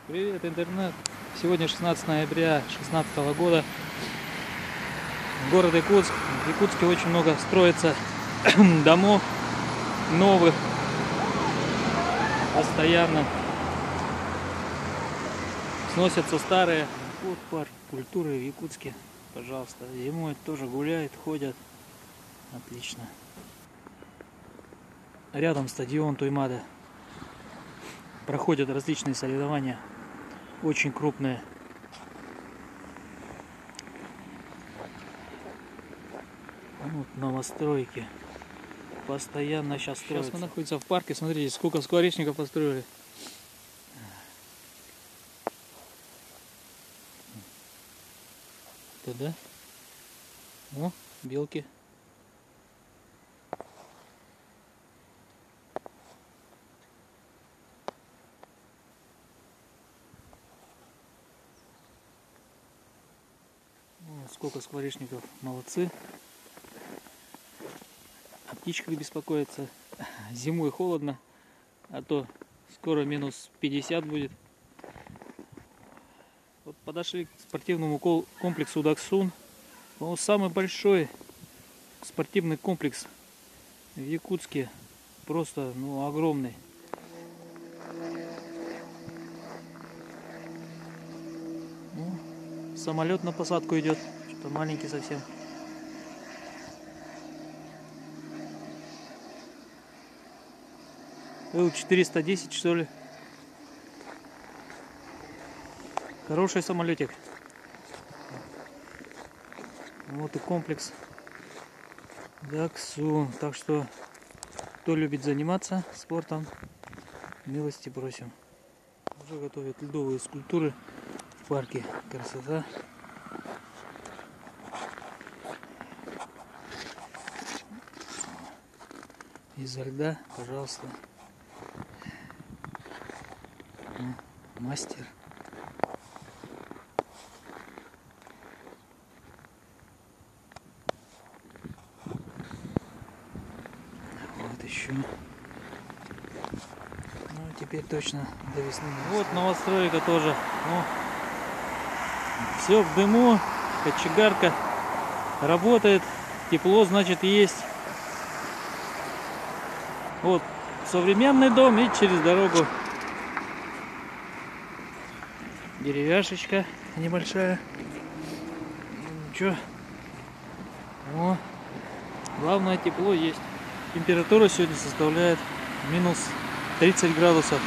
Привет, интернет! Сегодня 16 ноября 2016 года. Город Якутск. В Якутске очень много строится домов новых. Постоянно сносятся старые. Вот парк культуры в Якутске. Пожалуйста. Зимой тоже гуляют, ходят. Отлично. Рядом стадион Туймада. Проходят различные соревнования. Очень крупные. Вот новостройки. Постоянно сейчас строятся. Сейчас мы находимся в парке. Смотрите, сколько скворечников построили. Туда. О, белки. Сколько скворечников, молодцы. О птичках беспокоятся. Зимой холодно, а то скоро минус 50 будет. Вот подошли к спортивному комплексу Даксун. Он самый большой спортивный комплекс в Якутске. Просто огромный. Самолет на посадку идет. Что-то маленький совсем. Ил-410, что ли? Хороший самолетик. Вот и комплекс Даксун. Так что, кто любит заниматься спортом, милости просим. Уже готовят ледовые скульптуры в парке. Красота. Изо льда, пожалуйста. Мастер. Вот еще. Теперь точно до весны. Вот новостройка тоже. Все в дыму. Кочегарка работает. Тепло, значит, есть. Вот современный дом и через дорогу деревяшечка небольшая. Ничего. Главное, тепло есть. Температура сегодня составляет минус 30 градусов.